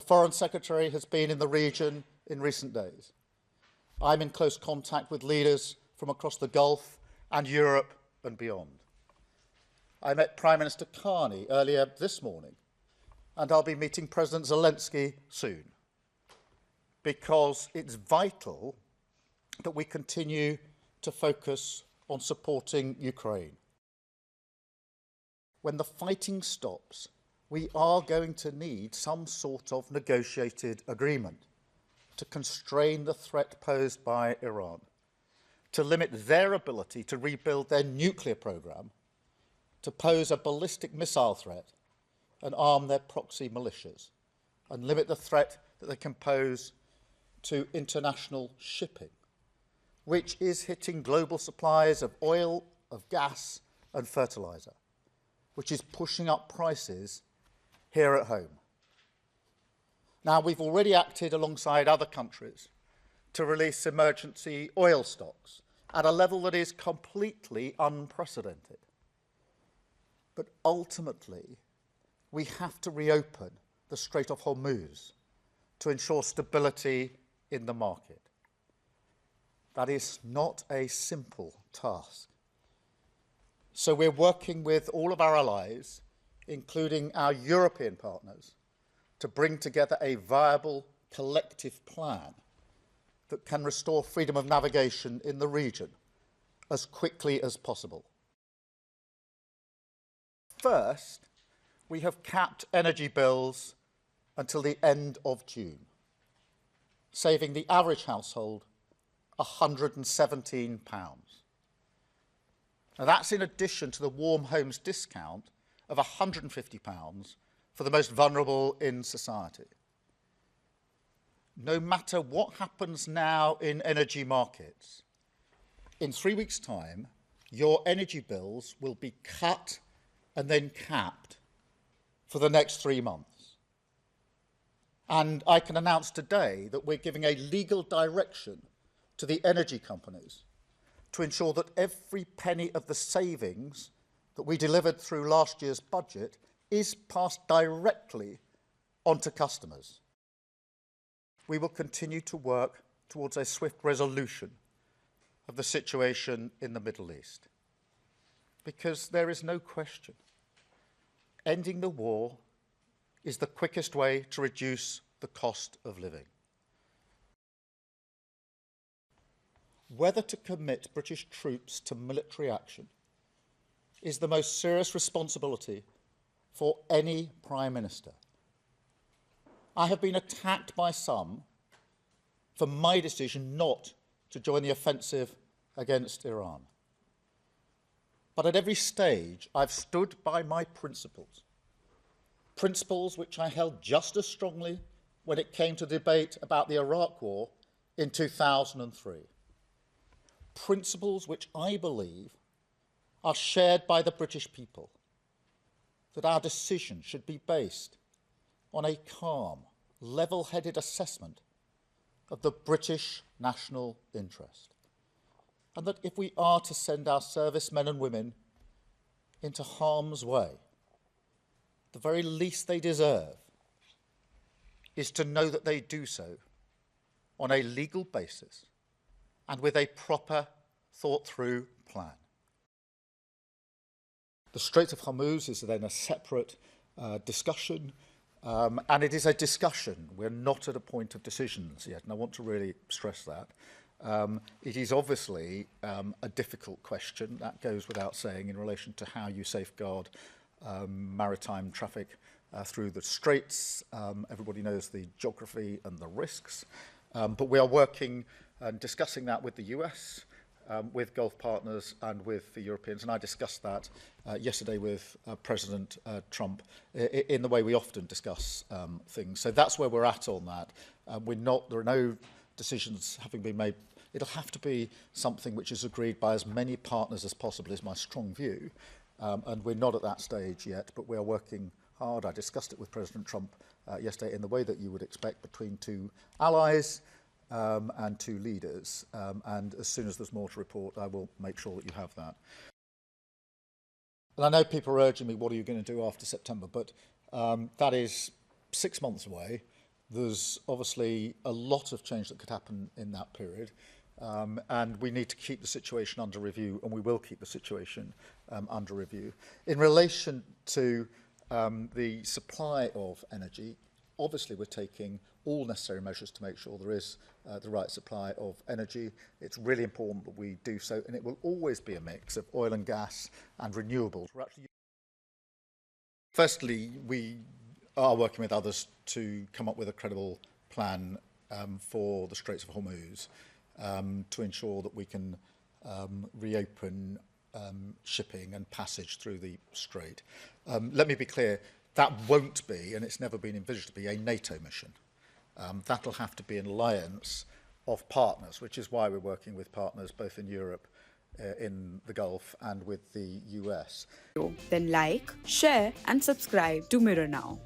Foreign Secretary has been in the region in recent days. I'm in close contact with leaders from across the Gulf and Europe and beyond. I met Prime Minister Carney earlier this morning, and I'll be meeting President Zelensky soon, because it's vital that we continue to focus on supporting Ukraine. When the fighting stops, we are going to need some sort of negotiated agreement to constrain the threat posed by Iran, to limit their ability to rebuild their nuclear program, to pose a ballistic missile threat and arm their proxy militias, and limit the threat that they can pose to international shipping, which is hitting global supplies of oil, of gas and fertiliser, which is pushing up prices here at home. Now, we've already acted alongside other countries to release emergency oil stocks at a level that is completely unprecedented. But ultimately, we have to reopen the Strait of Hormuz to ensure stability in the market. That is not a simple task. So we're working with all of our allies, including our European partners, to bring together a viable collective plan that can restore freedom of navigation in the region as quickly as possible. First, we have capped energy bills until the end of June, saving the average household £117. Now, that's in addition to the Warm Homes discount of £150 for the most vulnerable in society. No matter what happens now in energy markets, in 3 weeks' time, your energy bills will be cut and then capped for the next 3 months. And I can announce today that we're giving a legal direction to the energy companies to ensure that every penny of the savings that we delivered through last year's budget is passed directly onto customers. We will continue to work towards a swift resolution of the situation in the Middle East, because there is no question ending the war is the quickest way to reduce the cost of living. Whether to commit British troops to military action is the most serious responsibility for any Prime Minister. I have been attacked by some for my decision not to join the offensive against Iran. But at every stage, I've stood by my principles, principles which I held just as strongly when it came to debate about the Iraq War in 2003. Principles which I believe are shared by the British people, that our decision should be based on a calm, level-headed assessment of the British national interest, and that if we are to send our servicemen and women into harm's way, the very least they deserve is to know that they do so on a legal basis and with a proper, thought-through plan. The Strait of Hormuz is then a separate discussion, and it is a discussion. We're not at a point of decisions yet, and I want to really stress that. It is obviously a difficult question, that goes without saying, in relation to how you safeguard maritime traffic through the straits. Everybody knows the geography and the risks, but we are working and discussing that with the US, with Gulf partners and with the Europeans, and I discussed that yesterday with President Trump in the way we often discuss things. So that's where we're at on that. There are no decisions having been made. It'll have to be something which is agreed by as many partners as possible, is my strong view, and we're not at that stage yet, but we are working hard. I discussed it with President Trump yesterday in the way that you would expect between two allies, and two leaders, and as soon as there's more to report, I will make sure that you have that. And I know people are urging me, what are you going to do after September? But that is 6 months away. There's obviously a lot of change that could happen in that period, and we need to keep the situation under review, and we will keep the situation under review. In relation to the supply of energy, obviously we're taking all necessary measures to make sure there is the right supply of energy. It's really important that we do so, and it will always be a mix of oil and gas and renewables. Firstly, we are working with others to come up with a credible plan for the Straits of Hormuz to ensure that we can reopen shipping and passage through the strait. Let me be clear, that won't be, and it's never been envisaged to be, a NATO mission. That'll have to be an alliance of partners, which is why we're working with partners both in Europe, in the Gulf, and with the US. Then like, share and subscribe to Mirror Now.